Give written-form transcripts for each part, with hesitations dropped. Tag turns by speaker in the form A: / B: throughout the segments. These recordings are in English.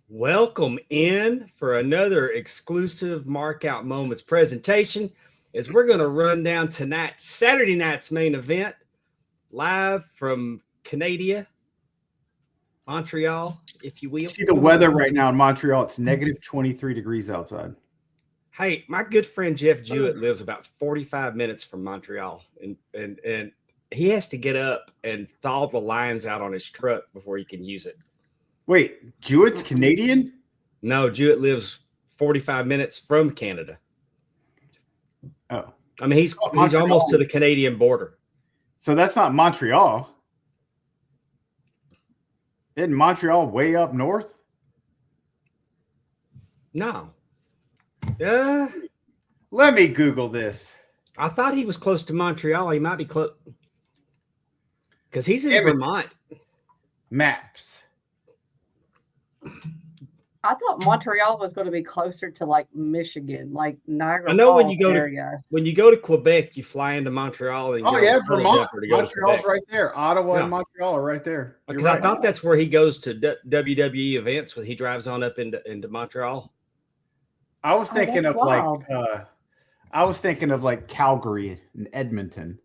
A: Welcome in for another exclusive Markout Moments presentation as we're going to run down tonight's Saturday night's main event live from Canada, Montreal, if you will.
B: See the weather right now in Montreal. It's negative 23 degrees outside.
A: Hey, my good friend Jeff Jewett lives about 45 minutes from Montreal, and he has to get up and thaw the lines out on his truck before he can use it.
B: Wait, Jewett's Canadian?
A: No, Jewett lives 45 minutes from Canada.
B: Oh.
A: I mean, he's almost to the Canadian border.
B: So that's not Montreal. Isn't Montreal way up north?
A: No. Yeah.
B: Let me Google this.
A: I thought he was close to Montreal. He might be close. Because he's in Vermont.
B: Maps.
C: I thought Montreal was going to be closer to like Michigan, like Niagara.
A: I know
C: Falls
A: when you go
C: area.
A: when you go to Quebec, you fly into Montreal. And
B: Vermont. Montreal's right there. Ottawa and Montreal are right there.
A: Because I thought that's where he goes to WWE events when he drives on up into Montreal.
B: I was thinking of like Calgary and Edmonton.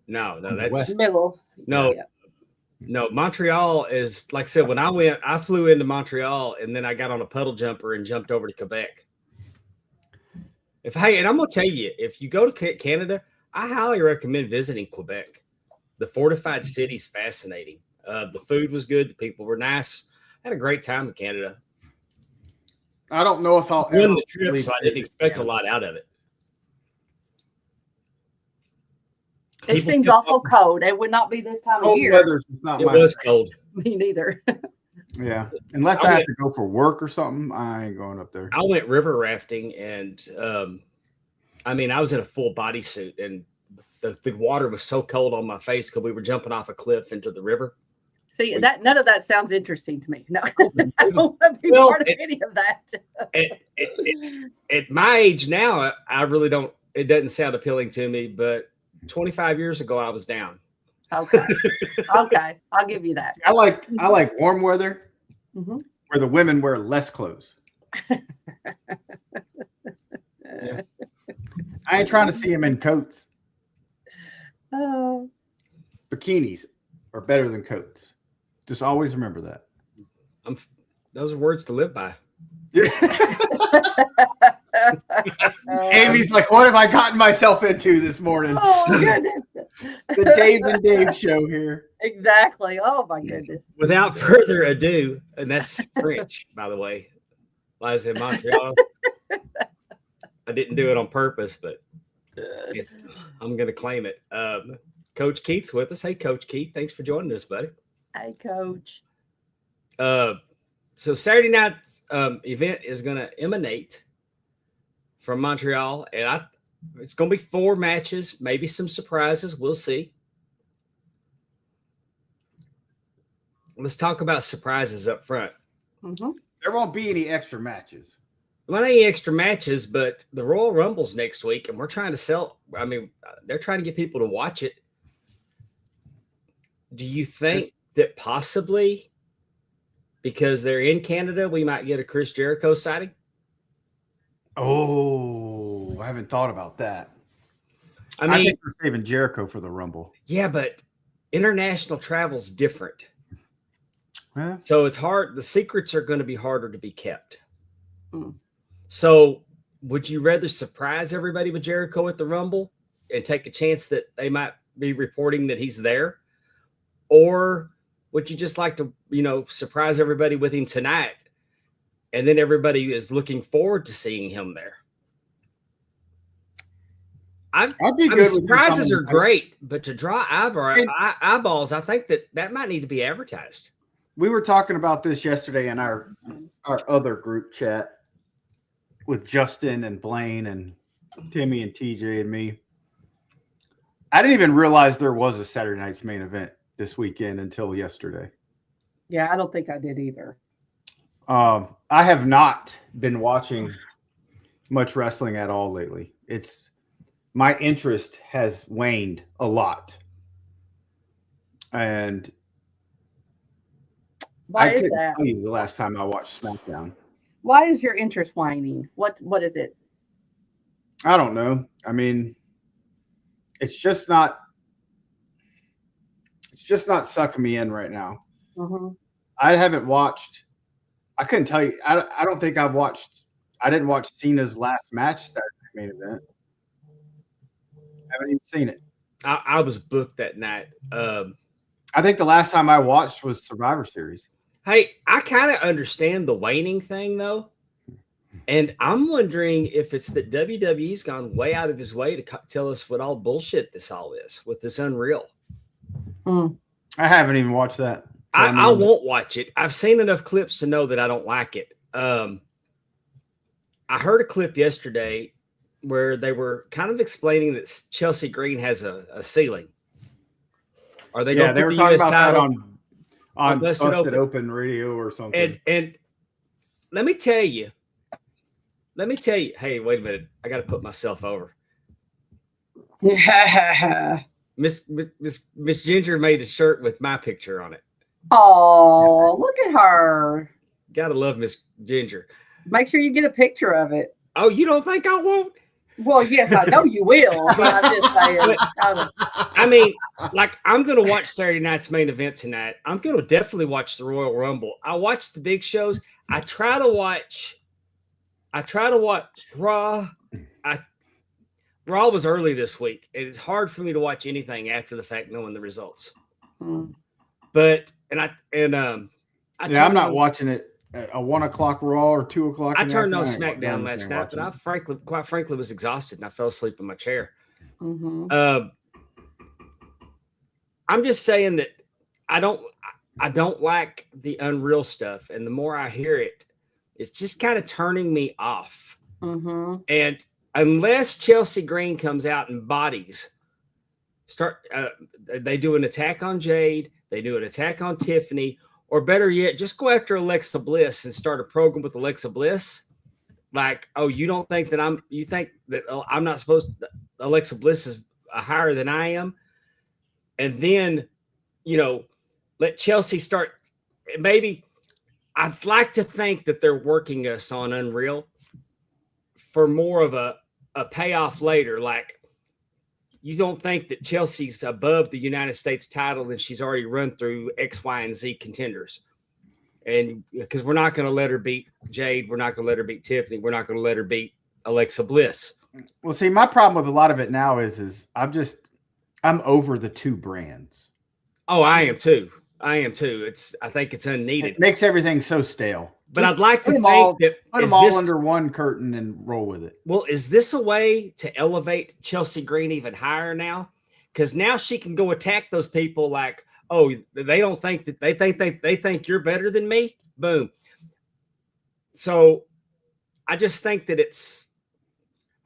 A: No, that's
C: middle.
A: No. Yeah. No, Montreal is, like I said, when I flew into Montreal and then I got on a puddle jumper and jumped over to Quebec. And I'm going to tell you, if you go to Canada, I highly recommend visiting Quebec. The fortified city's fascinating. The food was good. The people were nice. I had a great time in Canada.
B: I don't know if I'll
A: win the trip, so I didn't expect a lot out of it.
C: It seems awful cold. It would not be this time of year.
B: Weather's not
A: it was cold.
C: Me neither.
B: Yeah. Unless I have to go for work or something, I ain't going up there.
A: I went river rafting and I was in a full bodysuit and the water was so cold on my face because we were jumping off a cliff into the river.
C: See, none of that sounds interesting to me. No, I don't want to be part of any of that.
A: At my age now, I really don't. It doesn't sound appealing to me, but 25 years ago, I was down.
C: Okay. Okay. I'll give you that.
B: I like warm weather where the women wear less clothes.
A: Yeah.
B: I ain't trying to see them in coats.
C: Oh.
B: Bikinis are better than coats. Just always remember that.
A: Those are words to live by.
B: Amy's like, what have I gotten myself into this morning?
C: Oh, goodness.
B: The Dave and Dave show here.
C: Exactly. Oh, my goodness.
A: Without further ado, and that's French, by the way. Lies in Montreal. I didn't do it on purpose, but I'm going to claim it. Coach Keith's with us. Hey, Coach Keith. Thanks for joining us, buddy.
C: Hey, Coach.
A: So Saturday night's event is going to emanate from Montreal, and it's going to be 4 matches, maybe some surprises. We'll see. Let's talk about surprises up front.
C: Mm-hmm.
B: There won't be any extra matches.
A: Not any extra matches, but the Royal Rumble's next week, and we're trying to sell. I mean, they're trying to get people to watch it. Do you think that possibly because they're in Canada, we might get a Chris Jericho sighting?
B: Oh, I haven't thought about that. I think we're saving Jericho for the Rumble.
A: Yeah, but international travel's different.
B: Huh?
A: So it's hard. The secrets are going to be harder to be kept.
C: Mm.
A: So would you rather surprise everybody with Jericho at the Rumble and take a chance that they might be reporting that he's there? Or would you just like to, surprise everybody with him tonight? And then everybody is looking forward to seeing him there. Surprises are great, but to draw eyeballs, I think that might need to be advertised.
B: We were talking about this yesterday in our other group chat with Justin and Blaine and Timmy and TJ and me. I didn't even realize there was a Saturday night's main event this weekend until yesterday.
C: Yeah, I don't think I did either.
B: I have not been watching much wrestling at all lately. My interest has waned a lot. And
C: Why
B: I
C: is
B: couldn't
C: that?
B: tell you the last time I watched SmackDown.
C: Why is your interest waning? What is it?
B: I don't know. I mean, it's just not sucking me in right now.
C: Mm-hmm.
B: I haven't watched. I couldn't tell you. I don't think I've watched. I didn't watch Cena's last match Saturday main event. I haven't even seen it.
A: I was booked that night.
B: I think the last time I watched was Survivor Series.
A: Hey, I kind of understand the waning thing though, and I'm wondering if it's that WWE's gone way out of his way to tell us what all bullshit this all is with this Unreal.
C: Mm.
B: I haven't even watched that. So
A: I won't watch it. I've seen enough clips to know that I don't like it. I heard a clip yesterday where they were kind of explaining that Chelsea Green has a ceiling. Are they going to
B: they
A: put
B: were
A: the
B: talking
A: US
B: about that
A: title
B: on
A: Busted
B: Busted
A: Open.
B: Open Radio or something.
A: And let me tell you. Hey, wait a minute. I got to put myself over.
C: Yeah.
A: Miss Ginger made a shirt with my picture on it.
C: Oh, look at her.
A: Gotta love Miss Ginger.
C: Make sure you get a picture of it.
A: Oh, you don't think I won't?
C: Well, yes, I know you will, but I'm just saying.
A: I mean, like, I'm going to watch Saturday night's main event tonight. I'm going to definitely watch the Royal Rumble. I watch the big shows. I try to watch Raw. Raw was early this week. It's hard for me to watch anything after the fact, knowing the results.
C: Mm.
A: But I'm
B: not watching it at a 1 o'clock Raw or 2 o'clock.
A: I turned on SmackDown last night, but I quite frankly was exhausted and I fell asleep in my chair.
C: Mm-hmm.
A: I'm just saying that I don't like the Unreal stuff, and the more I hear it, it's just kind of turning me off.
C: Mm-hmm.
A: And unless Chelsea Green comes out and bodies, they do an attack on Jade, they do an attack on Tiffany, or better yet, just go after Alexa Bliss and start a program with Alexa Bliss. Like, oh, you think that I'm not supposed to, Alexa Bliss is higher than I am. And then, let Chelsea start. Maybe I'd like to think that they're working us on Unreal for more of a payoff later. Like, you don't think that Chelsea's above the United States title and she's already run through X, Y, and Z contenders. And because we're not going to let her beat Jade, we're not going to let her beat Tiffany, we're not going to let her beat Alexa Bliss.
B: Well, see, my problem with a lot of it now is I'm over the two brands.
A: Oh, I am too. I think it's unneeded.
B: It makes everything so stale.
A: But I'd like to think that
B: put them all under one curtain and roll with it.
A: Well, is this a way to elevate Chelsea Green even higher now? Because now she can go attack those people like, oh, they think you're better than me. Boom. So I just think that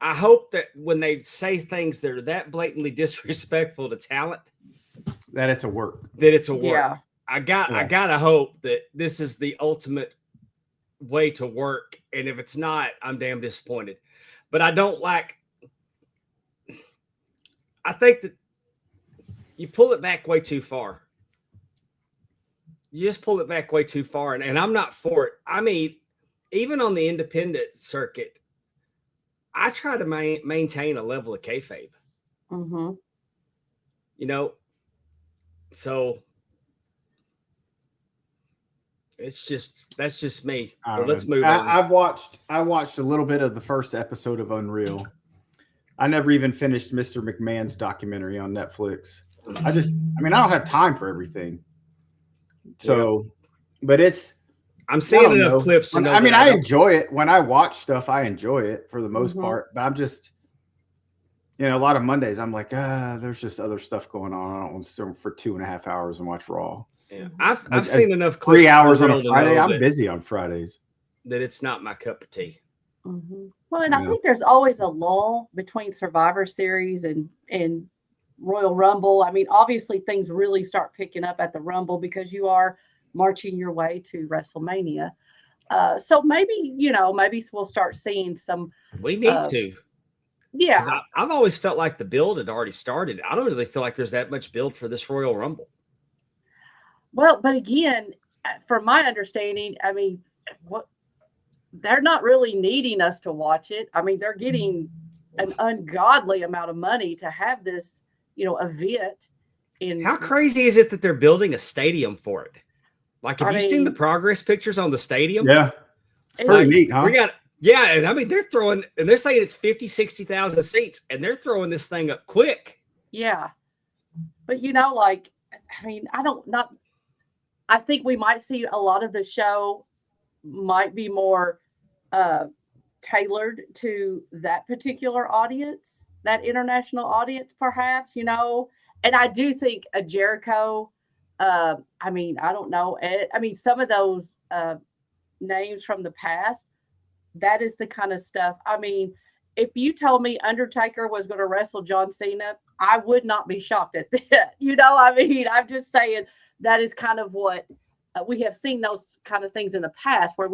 A: I hope that when they say things that are that blatantly disrespectful to talent,
B: that it's a work.
C: Yeah.
A: I gotta hope that this is the ultimate way to work, and if it's not, I'm damn disappointed. But I think that you pull it back way too far. You just pull it back way too far, and I'm not for it. I mean, even on the independent circuit, I try to maintain a level of kayfabe.
C: Mm-hmm.
A: So that's just me. But let's move on.
B: I watched a little bit of the first episode of Unreal. I never even finished Mr. McMahon's documentary on Netflix. I don't have time for everything. So, but
A: I'm seeing enough clips to know.
B: I enjoy it when I watch stuff. I enjoy it for the most part, but I'm just, a lot of Mondays I'm like, there's just other stuff going on. I don't want to sit for 2.5 hours and watch Raw.
A: Yeah. I've seen enough clips.
B: 3 hours on a Friday. I'm busy on Fridays.
A: That it's not my cup of tea.
C: Mm-hmm. Well, and I think there's always a lull between Survivor Series and Royal Rumble. I mean, obviously things really start picking up at the Rumble because you are marching your way to WrestleMania. So maybe we'll start seeing some.
A: We need to.
C: Yeah.
A: I've always felt like the build had already started. I don't really feel like there's that much build for this Royal Rumble.
C: Well, but again, from my understanding, I mean, what they're not really needing us to watch it. I mean, they're getting an ungodly amount of money to have this, event.
A: How crazy is it that they're building a stadium for it? Like, have you seen the progress pictures on the stadium?
B: Yeah. It's pretty neat, huh?
A: And I mean, they're saying it's 50, 60,000 seats, and they're throwing this thing up quick.
C: Yeah. But, I think we might see a lot of the show might be more tailored to that particular audience, that international audience, perhaps, and I do think a Jericho, I don't know. Some of those names from the past, that is the kind of stuff. I mean, if you told me Undertaker was going to wrestle John Cena, I would not be shocked at that. I'm just saying that is kind of what we have seen, those kind of things in the past where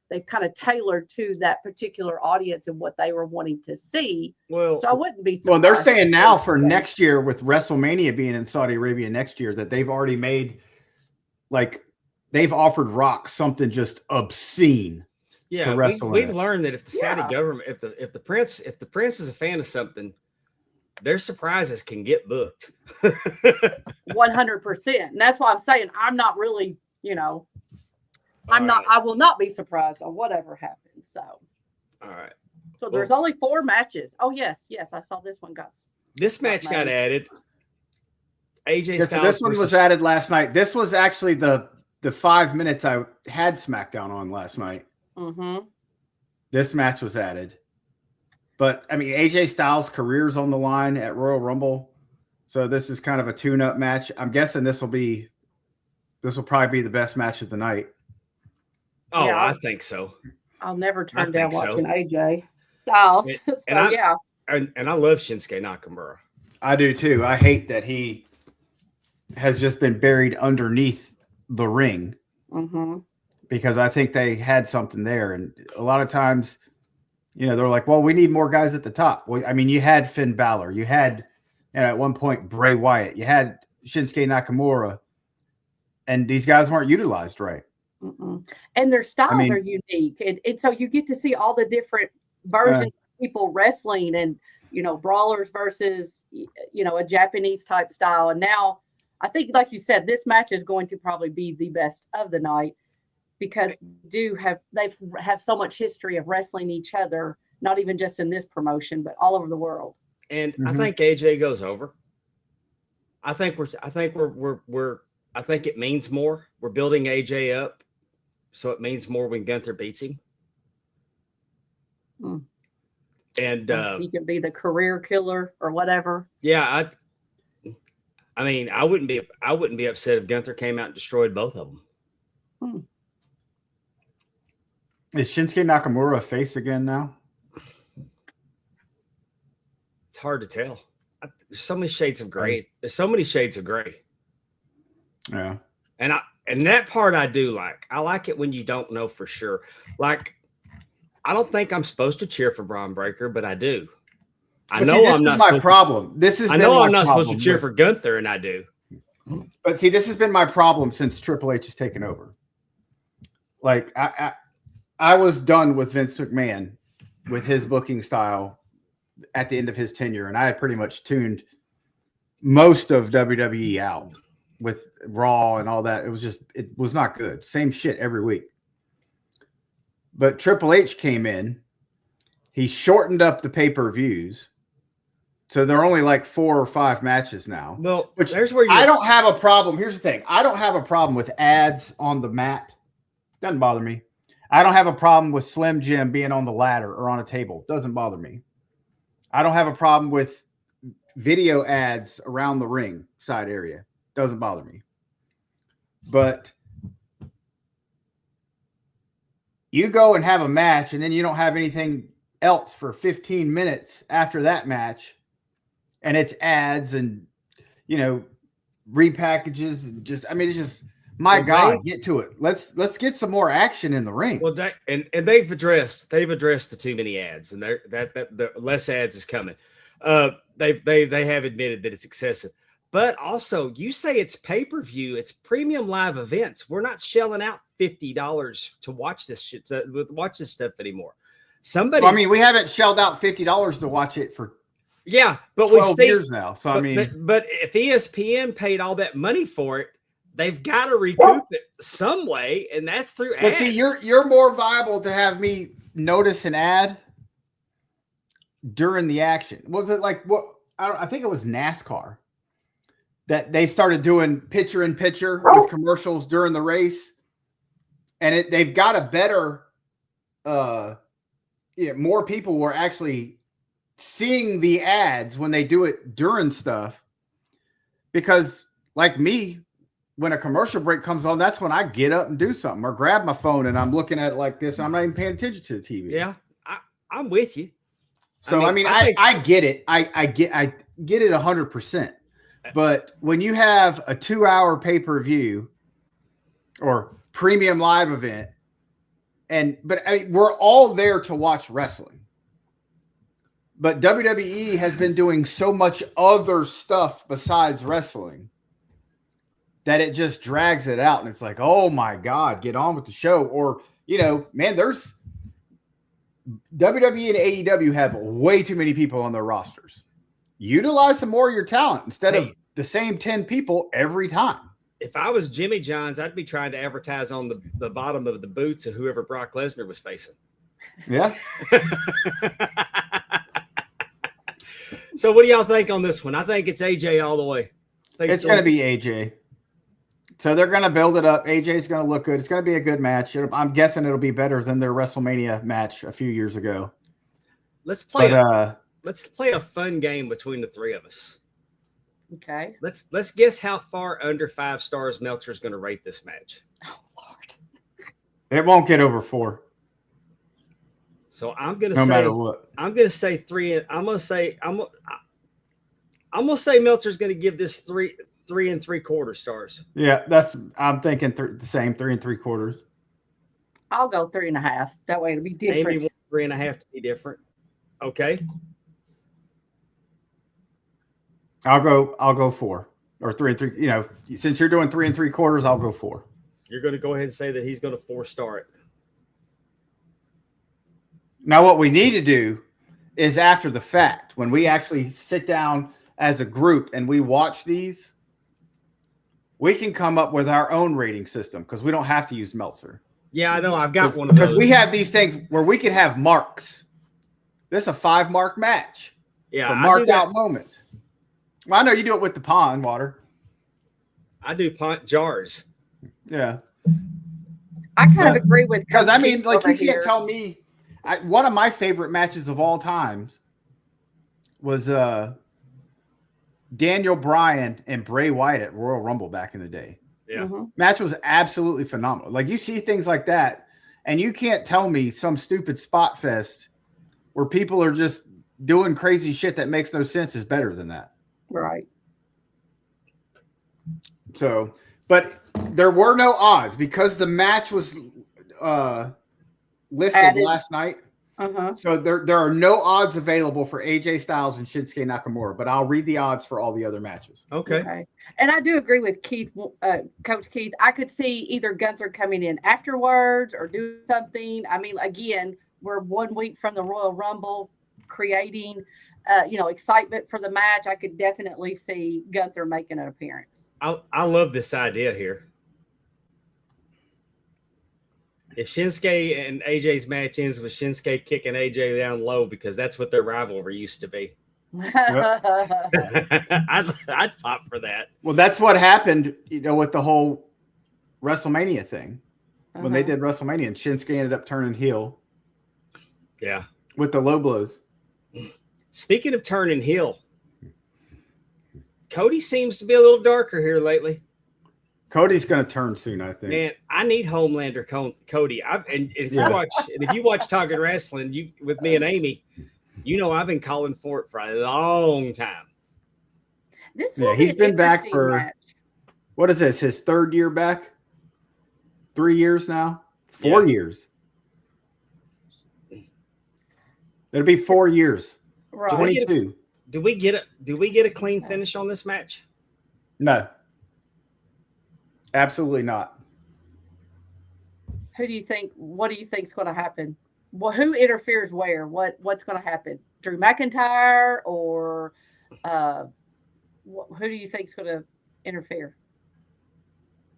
C: they've kind of tailored to that particular audience and what they were wanting to see.
A: Well,
C: so I wouldn't be surprised.
B: Well, they're saying now for next year, with WrestleMania being in Saudi Arabia next year, that they've already made, like, they've offered Rock something just obscene.
A: Yeah, we've learned that if the Saudi government, if the prince is a fan of something, their surprises can get booked.
C: 100%. And that's why I'm saying I'm not really, I will not be surprised on whatever happens. So,
A: all right.
C: So there's only 4 matches. Oh, yes. I saw this one
A: This match got added. AJ Styles.
B: So this one was added last night. This was actually the 5 minutes I had SmackDown on last night.
C: Mm-hmm.
B: This match was added. But, I mean, AJ Styles' career's on the line at Royal Rumble. So this is kind of a tune-up match. I'm guessing this will probably be the best match of the night.
A: Oh, yeah, I think so.
C: I'll never turn down watching AJ Styles. And I
A: love Shinsuke Nakamura.
B: I do too. I hate that he has just been buried underneath the ring.
C: Mm-hmm.
B: Because I think they had something there. And a lot of times, they're like, well, we need more guys at the top. Well, I mean, you had Finn Balor. You had, at one point, Bray Wyatt. You had Shinsuke Nakamura. And these guys weren't utilized right.
C: Mm-mm. And their styles are unique. And so you get to see all the different versions of people wrestling and, brawlers versus, a Japanese type style. And now I think, like you said, this match is going to probably be the best of the night. Because they have so much history of wrestling each other, not even just in this promotion, but all over the world.
A: And I think AJ goes over. I think it means more. We're building AJ up, so it means more when Gunther beats him. And
C: he can be the career killer or whatever.
A: Yeah, I mean, I wouldn't be upset if Gunther came out and destroyed both of them.
B: Is Shinsuke Nakamura a face again now?
A: It's hard to tell. There's so many shades of gray. There's so many shades of gray.
B: Yeah.
A: And that part I do like. I like it when you don't know for sure. Like, I don't think I'm supposed to cheer for Braun Breaker, but I do.
B: I'm not my problem.
A: I'm not supposed to cheer for Gunther, and I do.
B: But see, this has been my problem since Triple H has taken over. Like, I was done with Vince McMahon with his booking style at the end of his tenure, and I had pretty much tuned most of WWE out with Raw and all that. It was not good. Same shit every week. But Triple H came in. He shortened up the pay-per-views. So they're only like 4 or 5 matches now.
A: Well, there's where
B: I don't have a problem. Here's the thing. I don't have a problem with ads on the mat. Doesn't bother me. I don't have a problem with Slim Jim being on the ladder or on a table. Doesn't bother me. I don't have a problem with video ads around the ring side area. Doesn't bother me. But you go and have a match and then you don't have anything else for 15 minutes after that match. And it's ads and, repackages and it's just, my God, get to it. Let's get some more action in the ring.
A: Well, and they've addressed the too many ads, and the less ads is coming. They have admitted that it's excessive. But also, you say it's pay-per-view, it's premium live events. We're not shelling out $50 to watch this shit, to watch this stuff anymore. Somebody,
B: Well, I mean, we haven't shelled out $50 to watch it for
A: yeah, but we've
B: 12
A: seen,
B: years now. So I mean,
A: but if ESPN paid all that money for it, they've got to recoup it some way, and that's through ads.
B: but see, you're more viable to have me notice an ad during the action. Was it like what? I think it was NASCAR that they started doing picture in picture with commercials during the race, and they've got a better, more people were actually seeing the ads when they do it during stuff, because like me, when a commercial break comes on, that's when I get up and do something or grab my phone and I'm looking at it like this and I'm not even paying attention to the TV.
A: Yeah, I'm with you.
B: So I mean, I get it. I get it 100%. But when you have a 2-hour pay-per-view or premium live event, but I mean, we're all there to watch wrestling. But WWE has been doing so much other stuff besides wrestling that it just drags it out. And it's like, oh my God, get on with the show. Or, man, there's WWE and AEW have way too many people on their rosters. Utilize some more of your talent instead of the same 10 people every time.
A: If I was Jimmy John's, I'd be trying to advertise on the bottom of the boots of whoever Brock Lesnar was facing.
B: Yeah.
A: So what do y'all think on this one? I think it's AJ all the way.
B: It's going to be AJ. So they're going to build it up. AJ's going to look good. It's going to be a good match. I'm guessing it'll be better than their WrestleMania match a few years ago.
A: Let's play a fun game between the three of us.
C: Okay.
A: Let's guess how far under 5 stars Meltzer's going to rate this match.
C: Oh Lord.
B: It won't get over 4.
A: So I'm going to
B: no
A: say
B: matter what.
A: I'm going to say 3. I'm going to say Meltzer's going to give this 3 3.75 stars.
B: Yeah, I'm thinking the same 3 3/4.
C: I'll go 3.5. That way it'll be different.
A: Maybe 3.5 to be different. Okay.
B: I'll go 4 or 3 3. Since you're doing 3 3/4, I'll go 4.
A: You're going to go ahead and say that he's going to 4-star it.
B: Now, what we need to do is after the fact, when we actually sit down as a group and we watch these, we can come up with our own rating system because we don't have to use Meltzer.
A: Yeah, I know. I've got one of those.
B: Because we have these things where we can have marks. This is a 5-mark match.
A: Yeah,
B: for Markout Moments. Well, I know you do it with the Pondwater.
A: I do jars.
B: Yeah.
C: I kind of agree with
B: because I mean, like you
C: here.
B: can't tell me. One of my favorite matches of all times was Daniel Bryan and Bray Wyatt at Royal Rumble back in the day.
A: Yeah.
C: Mm-hmm.
B: Match was absolutely phenomenal. Like you see things like that, and you can't tell me some stupid spot fest where people are just doing crazy shit that makes no sense is better than that.
C: Right.
B: So, but there were no odds because the match was listed last night.
C: Uh-huh.
B: So there are no odds available for AJ Styles and Shinsuke Nakamura, but I'll read the odds for all the other matches.
A: Okay.
C: And I do agree with Keith, Coach Keith. I could see either Gunther coming in afterwards or do something. I mean, again, we're 1 week from the Royal Rumble, creating, excitement for the match. I could definitely see Gunther making an appearance.
A: I love this idea here. If Shinsuke and AJ's match ends with Shinsuke kicking AJ down low because that's what their rivalry used to be. I'd pop for that.
B: Well, that's what happened, with the whole WrestleMania thing. When they did WrestleMania and Shinsuke ended up turning heel.
A: Yeah.
B: With the low blows.
A: Speaking of turning heel, Cody seems to be a little darker here lately.
B: Cody's going to turn soon, I think.
A: Man, I need Homelander Cody. If you watch Talking Wrestling, with me and Amy, I've been calling for it for a long time.
B: He's been back for
C: match.
B: What is this? His 3rd year back? 3 years now? 4 years. It'll be 4 years.
C: Right.
B: 22.
A: Do we get a clean finish on this match?
B: No. Absolutely not.
C: Who do you think? What do you think's going to happen? Well, who interferes where? What's going to happen? Drew McIntyre or who do you think's going to interfere?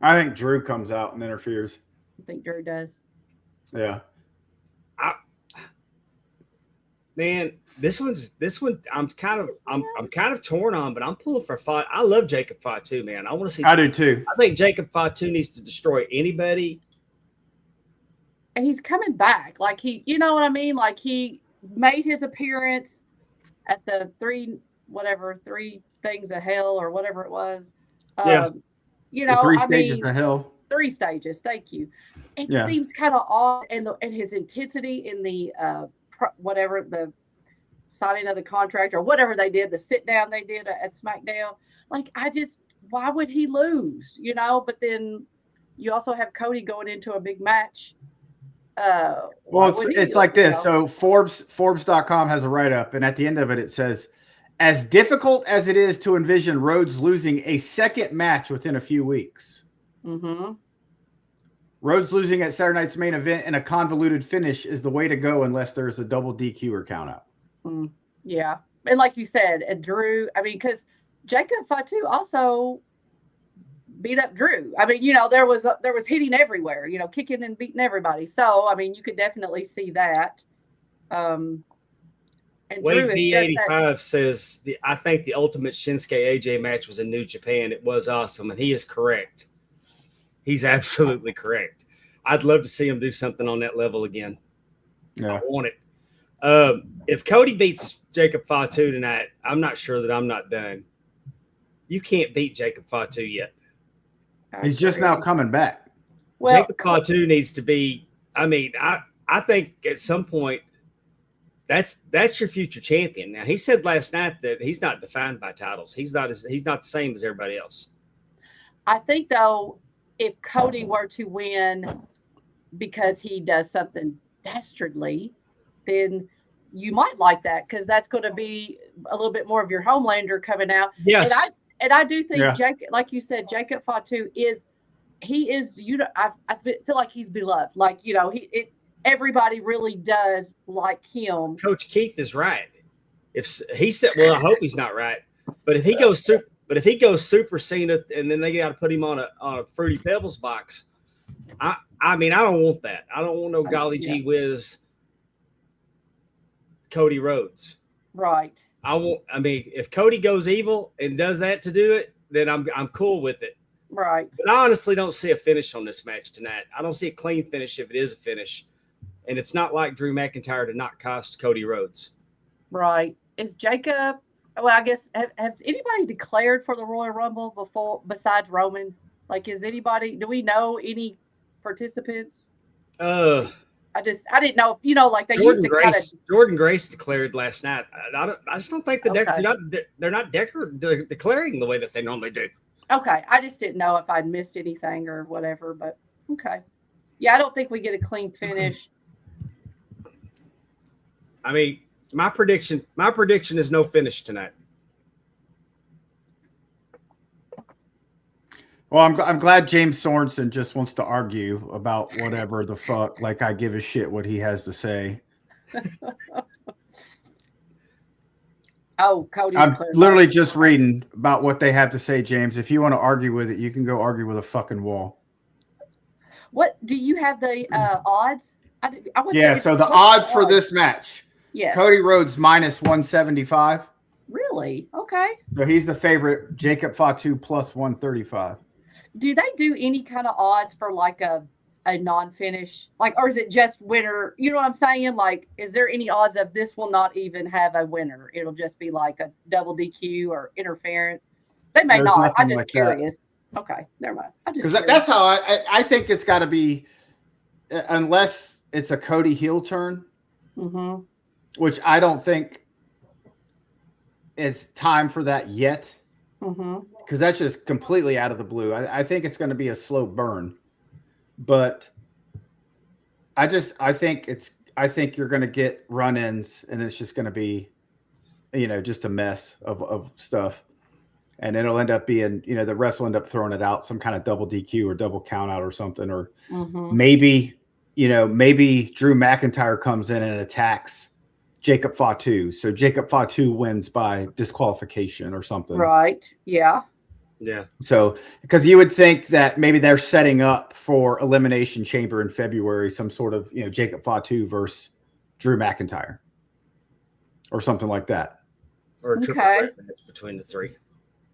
B: I think Drew comes out and interferes.
C: I think Drew does.
B: Yeah.
A: Man, this one I'm kind of torn on, but I'm pulling for Fatu. I love Jacob Fatu, man. I want to see.
B: I do too.
A: I think Jacob Fatu needs to destroy anybody.
C: And he's coming back. Like you know what I mean? Like he made his appearance at the three things of hell or whatever it was.
A: Yeah.
C: You know,
B: the three stages of hell.
C: 3 stages. Thank you. It seems kind of odd, and his intensity in the whatever the signing of the contract or whatever they did, the sit down they did at SmackDown. Like why would he lose? You know, but then you also have Cody going into a big match.
B: Well, it's like this. So Forbes.com has a write-up, and at the end of it, it says, as difficult as it is to envision Rhodes losing a second match within a few weeks.
C: Mm-hmm.
B: Rhodes losing at Saturday night's main event in a convoluted finish is the way to go unless there's a double DQ or count out.
C: Yeah. And like you said, and Drew, I mean, because Jacob Fatu also beat up Drew. I mean, you know, there was hitting everywhere, you know, kicking and beating everybody. So, I mean, you could definitely see that. And
A: Wade
C: Drew is
A: B85 says, I think the ultimate Shinsuke AJ match was in New Japan. It was awesome, and he is correct. He's absolutely correct. I'd love to see him do something on that level again.
B: Yeah.
A: I want it. If Cody beats Jacob Fatu tonight, I'm not sure that I'm not done. You can't beat Jacob Fatu yet.
B: He's just now coming back.
C: Well,
A: Jacob Fatu needs to be. I mean, I think at some point that's your future champion. Now he said last night that he's not defined by titles. He's not the same as everybody else.
C: I think though, if Cody were to win because he does something dastardly, then you might like that because that's going to be a little bit more of your Homelander coming out.
A: Yes.
C: And I do think Jacob, like you said, Jacob Fatu I feel like he's beloved. Like, you know, everybody really does like him.
A: Coach Keith is right. If he said, well, I hope he's not right. But if he goes Super Cena and then they got to put him on a Fruity Pebbles box, I mean, I don't want that. I don't want no golly gee whiz Cody Rhodes.
C: Right.
A: I mean, if Cody goes evil and does that to do it, then I'm cool with it.
C: Right.
A: But I honestly don't see a finish on this match tonight. I don't see a clean finish if it is a finish. And it's not like Drew McIntyre to not cost Cody Rhodes.
C: Right. Is Jacob, well, I guess, have anybody declared for the Royal Rumble before besides Roman? Like, do we know any participants? I didn't know if, you know, like they used to
A: Jordan Grace declared last night. I just don't think they're not declaring the way that they normally do.
C: Okay. I just didn't know if I'd missed anything or whatever, but okay. Yeah, I don't think we get a clean finish.
A: I mean, my prediction is no finish tonight.
B: Well, I'm glad James Sorensen just wants to argue about whatever the fuck. Like I give a shit what he has to say.
C: Oh, Cody.
B: I'm literally just reading about what they have to say, James. If you want to argue with it, you can go argue with a fucking wall.
C: What do you have the odds?
B: So the odds for this match.
C: Yes.
B: Cody Rhodes minus 175.
C: Really? Okay.
B: So he's the favorite. Jacob Fatu plus 135.
C: Do they do any kind of odds for like a non-finish? Like, or is it just winner? You know what I'm saying? Like, is there any odds of this will not even have a winner? It'll just be like a double DQ or interference. They may not. I'm just like curious. That. Okay, never mind.
B: Because that's how I think it's got to be, unless it's a Cody heel turn, which I don't think is time for that yet. Because that's just completely out of the blue. I think it's going to be a slow burn, but I think you're going to get run-ins, and it's just going to be, you know, just a mess of stuff. and it'll end up being, the refs will end up throwing it out, some kind of double DQ or double count out or something, or maybe Drew McIntyre comes in and attacks Jacob Fatu. So Jacob Fatu wins by disqualification or something.
C: Right. Yeah.
A: Yeah.
B: So, because you would think that maybe they're setting up for Elimination Chamber in February, some sort of, Jacob Fatu versus Drew McIntyre or something like that.
A: Or a triple threat match between the three.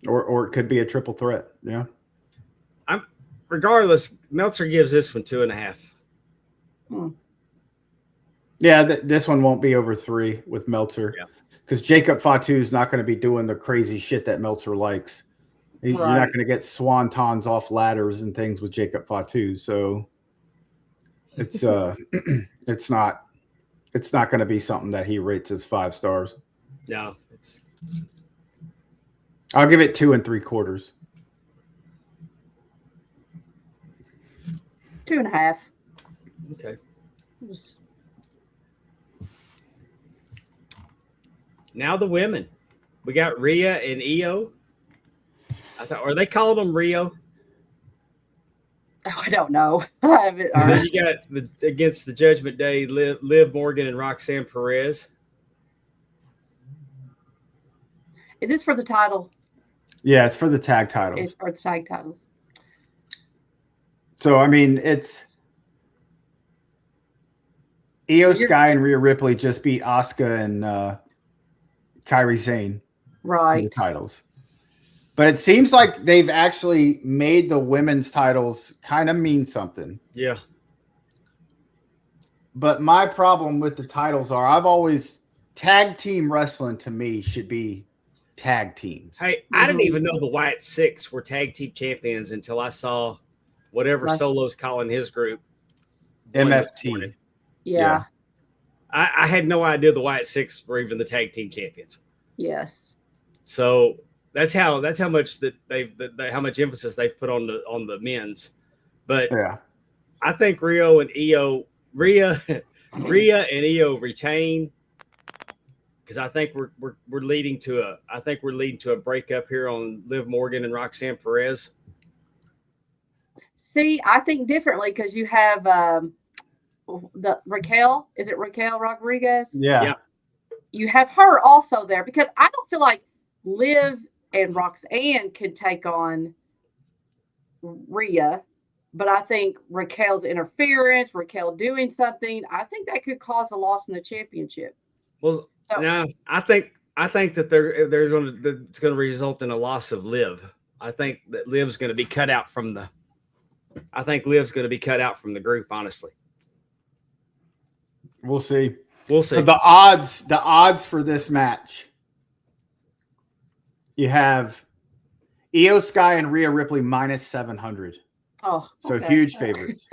B: Or it could be a triple threat. Yeah.
A: Regardless, Meltzer gives this one 2.5.
B: Yeah, this one won't be over 3 with Meltzer.
A: Yeah. Because
B: Jacob Fatu is not going to be doing the crazy shit that Meltzer likes. You're not going to get swantons off ladders and things with Jacob Fatu. So it's it's not going to be something that he rates as 5 stars.
A: No,
B: I'll give it 2 3/4.
C: 2.5.
A: Okay. Now the women. We got Rhea and Io. Are they calling them Rio?
C: Oh, I don't know.
A: You got against the Judgment Day, Liv Morgan and Roxanne Perez.
C: Is this for the title?
B: Yeah, it's for the tag titles.
C: It's for the tag titles.
B: So, I mean, it's Io Sky and Rhea Ripley just beat Asuka and Kairi Sane.
C: Right.
B: For the titles. But it seems like they've actually made the women's titles kind of mean something.
A: Yeah.
B: But my problem with the titles tag team wrestling to me should be tag teams.
A: Hey, I didn't even know the White Six were tag team champions until I saw whatever Solo's calling his group.
B: MFT.
C: Yeah.
A: I had no idea the White Six were even the tag team champions.
C: Yes.
A: So that's how much how much emphasis they've put on the men's. But
B: yeah,
A: I think Rhea and Io retain, because I think we're leading to a breakup here on Liv Morgan and Roxanne Perez.
C: See, I think differently, because you have the Raquel. Is it Raquel Rodriguez?
B: Yeah.
C: You have her also there, because I don't feel like Liv and Roxanne could take on Rhea, but I think Raquel's interference, Raquel doing something, I think that could cause a loss in the championship.
A: Well, no, I think that it's going to result in a loss of Liv. I think that Liv's going to be cut out from the group. Honestly,
B: we'll see.
A: We'll see.
B: So the odds for this match. You have Io Sky and Rhea Ripley minus 700.
C: Oh,
B: so huge favorites.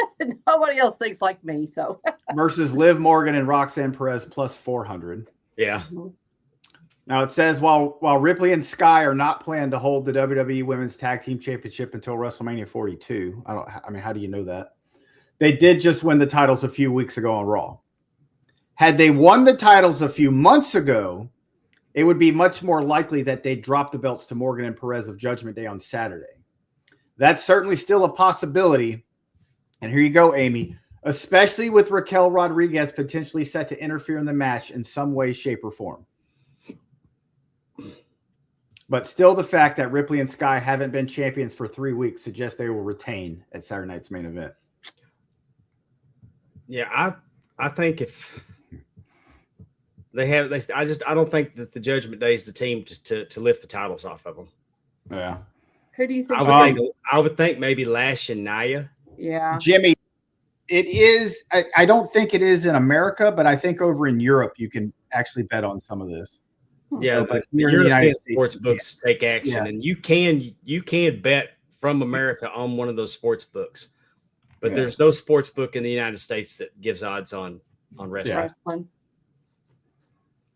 C: Nobody else thinks like me. So
B: versus Liv Morgan and Roxanne Perez plus 400.
A: Yeah.
B: Now it says while Ripley and Sky are not planned to hold the WWE Women's Tag Team Championship until WrestleMania 42. How do you know that? They did just win the titles a few weeks ago on Raw. Had they won the titles a few months ago, it would be much more likely that they'd drop the belts to Morgan and Perez of Judgment Day on Saturday. That's certainly still a possibility. And here you go, Amy. Especially with Raquel Rodriguez potentially set to interfere in the match in some way, shape, or form. But still, the fact that Ripley and Sky haven't been champions for 3 weeks suggests they will retain at Saturday night's main event.
A: Yeah, I think if I don't think that the Judgment Day is the team to lift the titles off of them.
B: Yeah.
C: Who do you think?
A: I would think maybe Lash and Nia.
C: Yeah.
B: Jimmy, it is. I don't think it is in America, but I think over in Europe you can actually bet on some of this.
A: Yeah,
B: so,
A: but European sports books take action, and you can bet from America on one of those sports books. But there's no sports book in the United States that gives odds on wrestling.
C: Yeah.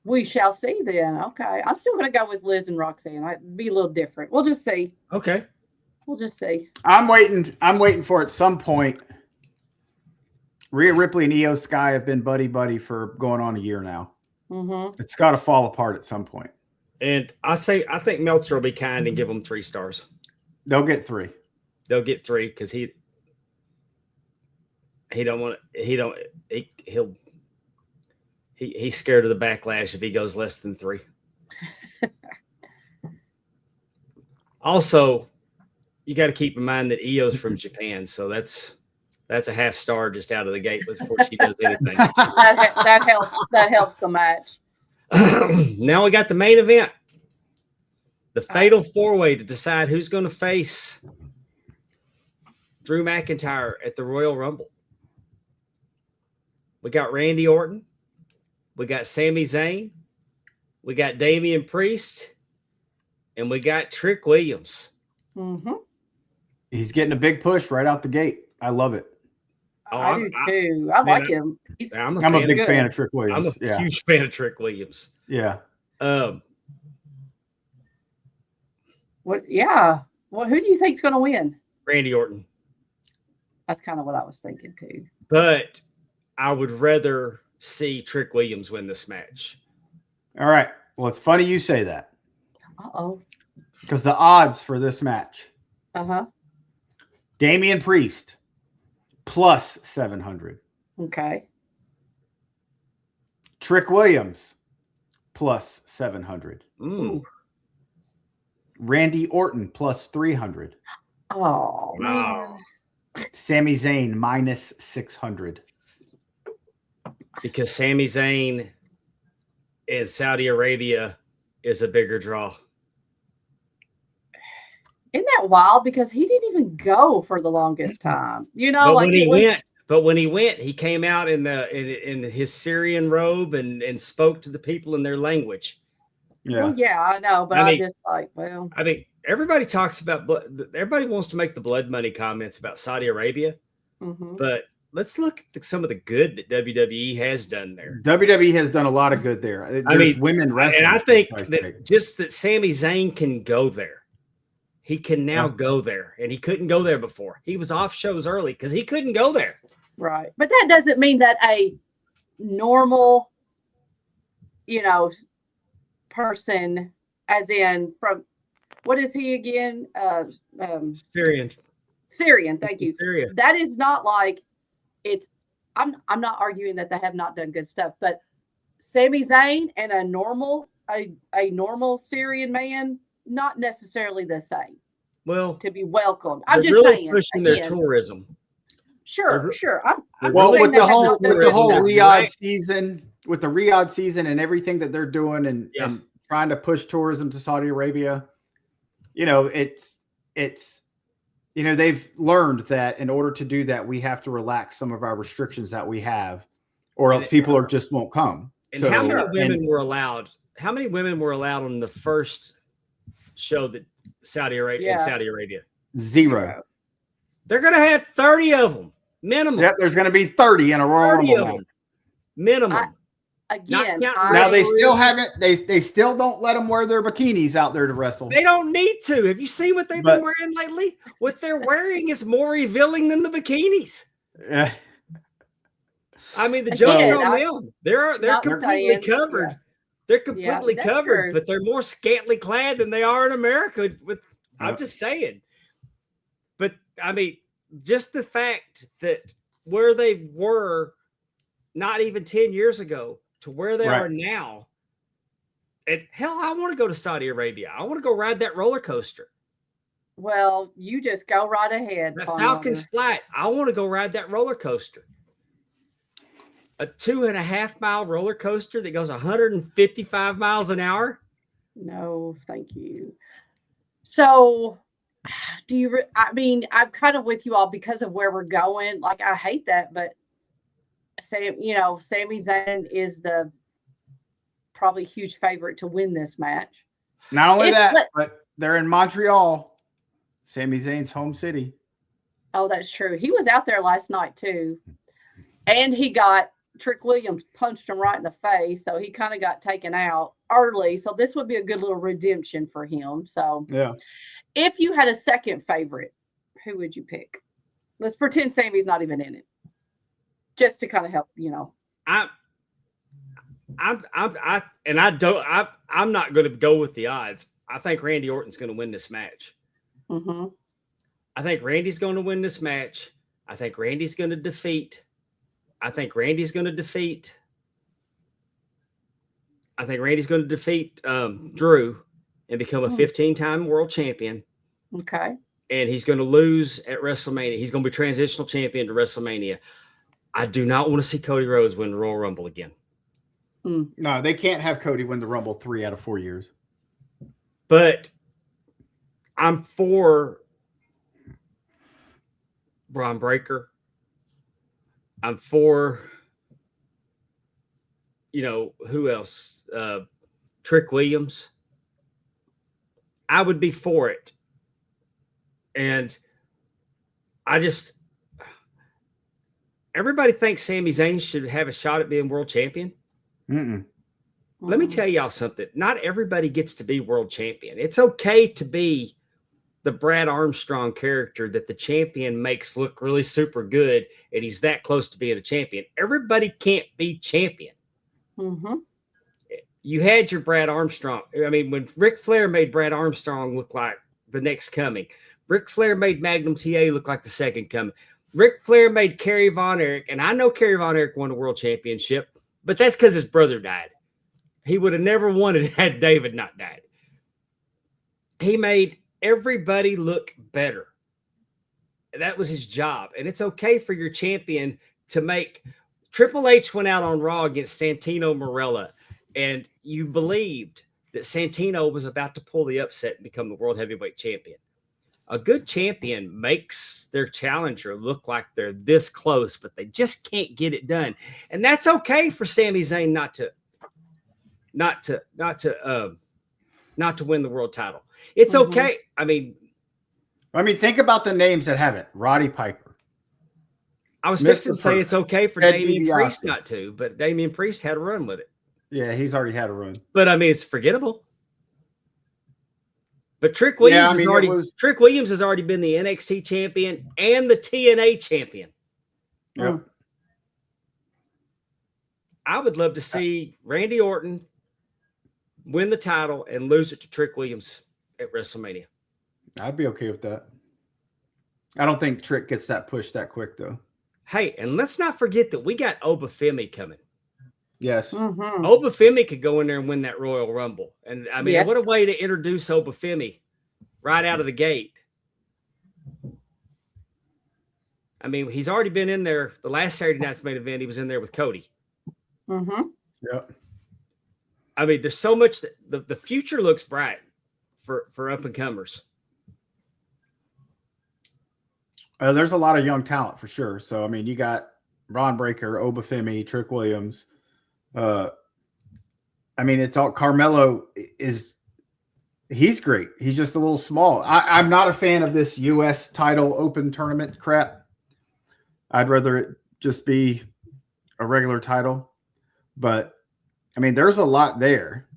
C: We shall see then. Okay. I'm still going to go with Liz and Roxanne. I'd be a little different. We'll just see.
A: Okay.
C: We'll just see.
B: I'm waiting for at some point. Rhea Ripley and Io Sky have been buddy for going on a year now.
C: Mm-hmm.
B: It's got to fall apart at some point.
A: And I think Meltzer will be kind and give them 3 stars.
B: They'll get 3.
A: They'll get 3 because he's scared of the backlash if he goes less than 3. Also, you got to keep in mind that Io's from Japan, so that's a half star just out of the gate before she does anything.
C: that helps the match.
A: Now we got the main event, the fatal 4-way to decide who's going to face Drew McIntyre at the Royal Rumble. We got Randy Orton, we got Sami Zayn, we got Damian Priest, and we got Trick Williams.
C: Mm-hmm.
B: He's getting a big push right out the gate. I love it.
C: I do too. I like him.
A: I'm
B: a big fan of Trick Williams.
A: I'm a huge fan of Trick Williams.
B: Yeah.
C: What? Yeah. Well, who do you think's going to win?
A: Randy Orton.
C: That's kind of what I was thinking too.
A: But I would rather see Trick Williams win this match.
B: All right. Well, it's funny you say that.
C: Uh-oh.
B: Because the odds for this match.
C: Uh-huh.
B: Damian Priest plus 700.
C: Okay.
B: Trick Williams plus 700.
A: Ooh.
B: Randy Orton plus 300.
C: Oh,
A: wow.
B: Sami Zayn minus 600.
A: Because Sami Zayn in Saudi Arabia is a bigger draw.
C: Isn't that wild? Because he didn't even go for the longest time. You know,
A: but when he went, he came out in his Syrian robe and spoke to the people in their language.
B: Yeah.
C: Well, yeah, I know, but I'm just like, well.
A: I mean, everybody talks about everybody wants to make the blood money comments about Saudi Arabia, but let's look at some of the good that WWE has done there.
B: WWE has done a lot of good there. There's women wrestling,
A: and I think that just that Sami Zayn can go there. He can now go there, and he couldn't go there before. He was off shows early because he couldn't go there.
C: Right, but that doesn't mean that a normal, person, as in from what is he again?
A: Syrian.
C: Thank you.
A: Syria.
C: That is not like it's. I'm not arguing that they have not done good stuff, but Sami Zayn and a normal Syrian man, not necessarily the same.
A: Well,
C: to be welcomed. I'm just
A: really
C: saying,
A: pushing their tourism.
C: Sure.
B: With the whole Riyadh season, with the Riyadh season and everything that they're doing and trying to push tourism to Saudi Arabia, it's they've learned that in order to do that, we have to relax some of our restrictions that we have, or else people just won't come.
A: And how many women were allowed? How many women were allowed on the first show that Saudi Arabia in Saudi Arabia?
B: 0.
A: They're going to have 30 of them minimum.
B: Yep, there's going to be 30 in a Royal Rumble match.
A: Minimum.
B: Now they still haven't. They still don't let them wear their bikinis out there to wrestle.
A: They don't need to. Have you seen what they've been wearing lately? What they're wearing is more revealing than the bikinis.
B: Yeah.
A: I mean, the joke's on them. They're completely covered.
C: Yeah.
A: They're completely covered, but they're more scantily clad than they are in America. I'm just saying. But I mean, just the fact that where they were not even 10 years ago to where they are now. And hell, I want to go to Saudi Arabia. I want to go ride that roller coaster.
C: Well, you just go right ahead.
A: That Falcon's Flight. I want to go ride that roller coaster. A 2.5 mile roller coaster that goes 155 miles an hour.
C: No, thank you. So I'm kind of with you all because of where we're going. Like, I hate that, but Sami Zayn is the probably huge favorite to win this match.
B: Not only but they're in Montreal, Sami Zayn's home city.
C: Oh, that's true. He was out there last night too. And he got Trick Williams punched him right in the face, so he kind of got taken out early. So this would be a good little redemption for him. So
B: yeah,
C: if you had a second favorite, who would you pick? Let's pretend Sami's not even in it, just to kind of help.
A: I'm not going to go with the odds. I think Randy Orton's going to win this match.
C: Mm-hmm.
A: I think Randy's going to win this match. I think Randy's going to defeat. Drew and become a 15-time world champion.
C: Okay.
A: And he's going to lose at WrestleMania. He's going to be transitional champion to WrestleMania. I do not want to see Cody Rhodes win the Royal Rumble again.
B: No, they can't have Cody win the Rumble 3 out of 4 years.
A: But I'm for Braun Breaker. I'm for, who else? Trick Williams. I would be for it. And everybody thinks Sami Zayn should have a shot at being world champion.
B: Mm-mm.
A: Let me tell y'all something. Not everybody gets to be world champion. It's okay to be the Brad Armstrong character that the champion makes look really super good, and he's that close to being a champion. Everybody can't be champion.
C: Mm-hmm.
A: You had your Brad Armstrong. I mean, when Ric Flair made Brad Armstrong look like the next coming, Ric Flair made Magnum TA look like the second coming. Ric Flair made Kerry Von Erich, and I know Kerry Von Erich won the world championship, but that's because his brother died. He would have never won it had David not died. He made everybody look better. That was his job. And it's okay for your champion to make. Triple H went out on Raw against Santino Marella, and you believed that Santino was about to pull the upset and become the world heavyweight champion. A good champion makes their challenger look like they're this close, but they just can't get it done. And that's okay for Sami Zayn not to win the world title. It's okay. I mean,
B: think about the names that haven't. Roddy Piper.
A: I was fixing to say it's okay for Damian Priest not to, but Damian Priest had a run with it.
B: Yeah, he's already had a run.
A: But I mean, it's forgettable. But Trick Williams Trick Williams has already been the NXT champion and the TNA champion.
B: Yep.
A: I would love to see Randy Orton win the title and lose it to Trick Williams at WrestleMania.
B: I'd be okay with that. I don't think Trick gets that push that quick, though.
A: Hey, and let's not forget that we got Obafemi coming.
B: Yes.
C: Mm-hmm.
A: Obafemi could go in there and win that Royal Rumble. And I mean, what a way to introduce Obafemi right out of the gate. I mean, he's already been in there. The last Saturday night's main event, he was in there with Cody.
C: Mm-hmm.
B: Yep.
A: I mean, there's so much that the future looks bright for up and comers.
B: There's a lot of young talent for sure. So, I mean, you got Braun Breaker, Obafemi, Trick Williams. I mean, it's all Carmelo he's great. He's just a little small. I'm not a fan of this U.S. title open tournament crap. I'd rather it just be a regular title. But, I mean, there's a lot there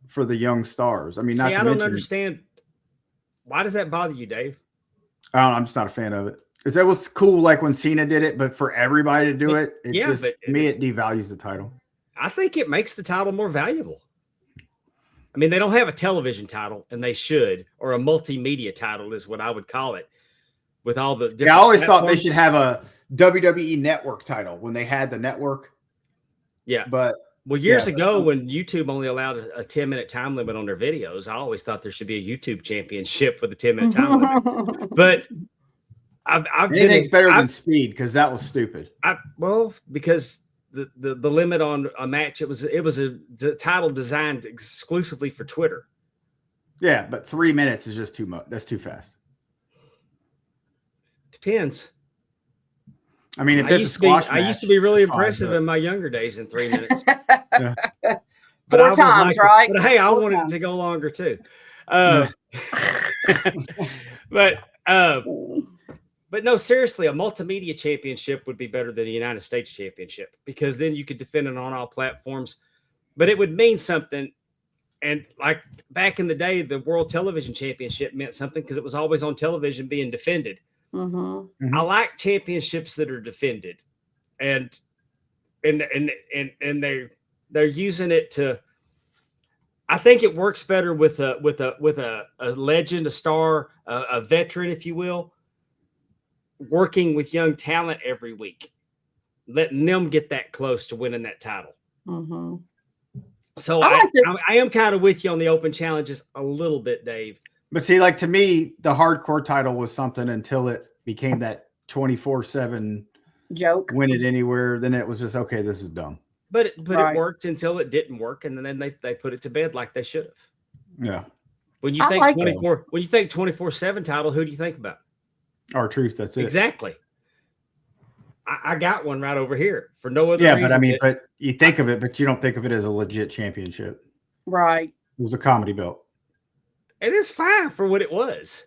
B: for the young stars. I mean,
A: I don't understand. Why does that bother you, Dave?
B: I don't know, I'm just not a fan of it. Because that was cool, like when Cena did it, but for everybody to do it, it devalues the title.
A: I think it makes the title more valuable. I mean, they don't have a television title, and they should, or a multimedia title is what I would call it. With all the different
B: I always thought they should have a WWE Network title when they had the network.
A: Yeah,
B: but
A: years ago when YouTube only allowed a 10-minute time limit on their videos, I always thought there should be a YouTube championship with a 10-minute time limit. But
B: anything's better than Speed because that was stupid.
A: Because the limit on a match, it was a title designed exclusively for Twitter.
B: Yeah, but 3 minutes is just too much. That's too fast.
A: Depends.
B: I mean, if it's a squash match,
A: I used to be really impressive in my younger days in 3 mininutes.
B: Yeah.
A: But
C: 4 times, right?
A: But hey, I wanted it to go longer too. But no, seriously, a multimedia championship would be better than a United States championship because then you could defend it on all platforms. But it would mean something. And like back in the day, the World Television Championship meant something because it was always on television being defended.
C: Mm-hmm.
A: I like championships that are defended, and they they're using it to. I think it works better with a legend, a star, a veteran, if you will, working with young talent every week, letting them get that close to winning that title.
C: Mm-hmm.
A: So I am kind of with you on the open challenges a little bit, Dave.
B: But see, like to me, the hardcore title was something until it became that 24/7
C: joke.
B: Win it anywhere. Then it was just, okay, this is dumb.
A: But it worked until it didn't work, and then they put it to bed like they should have.
B: Yeah.
A: When you think 24/7 title, who do you think about?
B: R-Truth. That's it.
A: Exactly. I got one right over here for no other reason.
B: But I mean, but you think of it, but you don't think of it as a legit championship.
C: Right.
B: It was a comedy belt.
A: It is fine for what it was.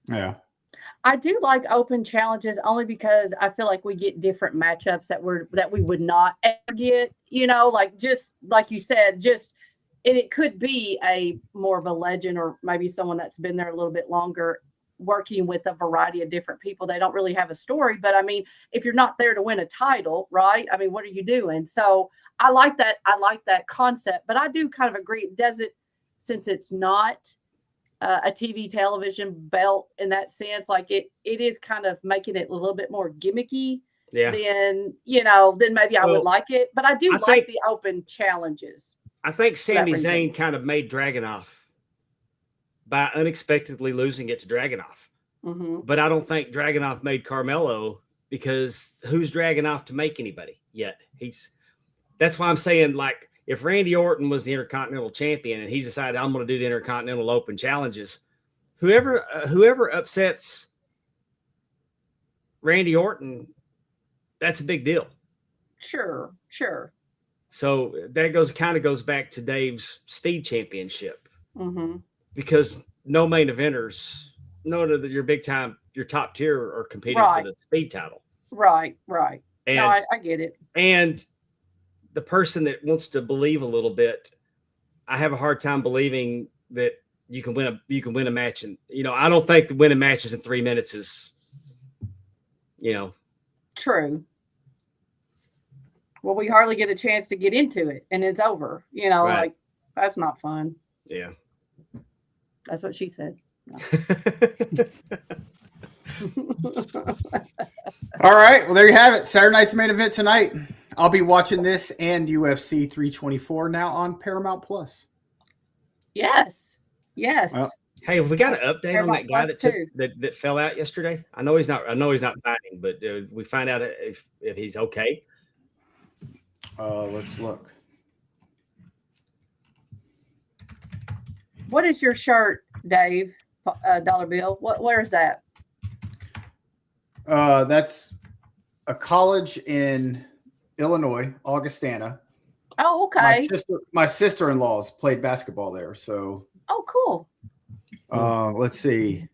B: Yeah.
C: I do like open challenges only because I feel like we get different matchups that we would not ever get, like just like you said, and it could be a more of a legend or maybe someone that's been there a little bit longer working with a variety of different people. They don't really have a story, but I mean, if you're not there to win a title, right? I mean, what are you doing? So I like that. I like that concept, but I do kind of agree. Since it's not a TV television belt in that sense, like it is kind of making it a little bit more gimmicky.
A: Yeah.
C: Then maybe I would like it, but I like the open challenges.
A: I think Sami Zayn kind of made Dragunov by unexpectedly losing it to Dragunov.
C: Mm-hmm.
A: But I don't think Dragunov made Carmelo, because who's Dragunov to make anybody yet? That's why I'm saying, like, if Randy Orton was the Intercontinental Champion and he's decided I'm going to do the Intercontinental Open challenges, whoever upsets Randy Orton, that's a big deal.
C: Sure.
A: So that kind of goes back to Dave's Speed Championship, because no main eventers, none of your big time, your top tier are competing for the Speed title.
C: Right.
A: And
C: no, I get it.
A: And the person that wants to believe a little bit, I have a hard time believing that you can win a match, and I don't think the winning matches in 3 minutes is,
C: true. Well, we hardly get a chance to get into it, and it's over. Right. Like, that's not fun.
A: Yeah,
C: that's what she said. No.
B: All right, well, there you have it. Saturday night's main event tonight. I'll be watching this and UFC 324 now on Paramount Plus.
C: Yes.
B: Well,
A: hey, have we got an update
C: Paramount
A: on that guy
C: Plus
A: that fell out yesterday? I know he's not fighting, but we find out if he's okay.
B: Let's look.
C: What is your shirt, Dave? Dollar Bill. Where is that?
B: That's a college in Illinois, Augustana.
C: Oh, okay.
B: My sister-in-law's played basketball there, so.
C: Oh, cool.
B: Let's see.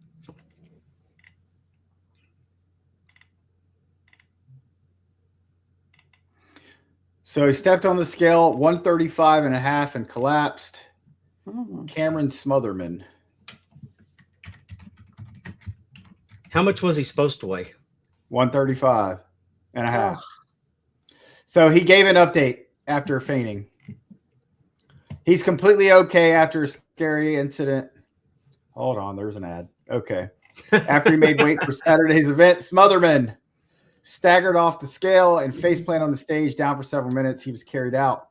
B: So he stepped on the scale 135.5 and collapsed. Cameron Smotherman.
A: How much was he supposed to weigh?
B: 135.5. Oh. So he gave an update after fainting. He's completely okay after a scary incident. Hold on, there's an ad. Okay. After he made weight for Saturday's event, Smotherman staggered off the scale and faceplanted on the stage, down for several minutes. He was carried out.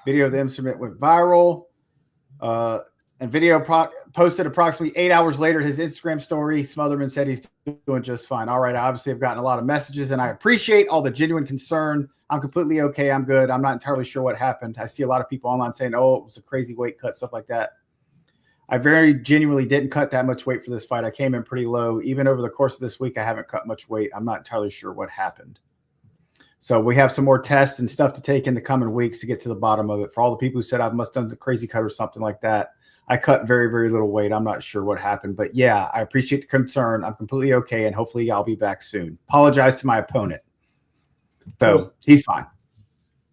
B: Video of the incident went viral. And video posted approximately 8 hours later, his Instagram story. Smotherman said he's doing just fine. All right, I obviously have gotten a lot of messages, and I appreciate all the genuine concern. I'm completely okay. I'm good. I'm not entirely sure what happened. I see a lot of people online saying, oh, it was a crazy weight cut, stuff like that. I very genuinely didn't cut that much weight for this fight. I came in pretty low. Even over the course of this week, I haven't cut much weight. I'm not entirely sure what happened. So we have some more tests and stuff to take in the coming weeks to get to the bottom of it. For all the people who said I must have done a crazy cut or something like that, I cut very, very little weight. I'm not sure what happened. But, yeah, I appreciate the concern. I'm completely okay, and hopefully I'll be back soon. Apologize to my opponent. So he's fine.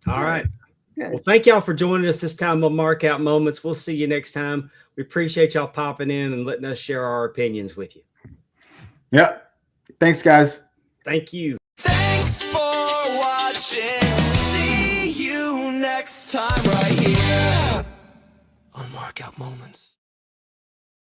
A: All right.
C: Good.
A: Well, thank y'all for joining us this time on Markout Moments. We'll see you next time. We appreciate y'all popping in and letting us share our opinions with you.
B: Yep. Thanks, guys.
A: Thank you.
D: Thanks for watching. See you next time right here on Markout Moments.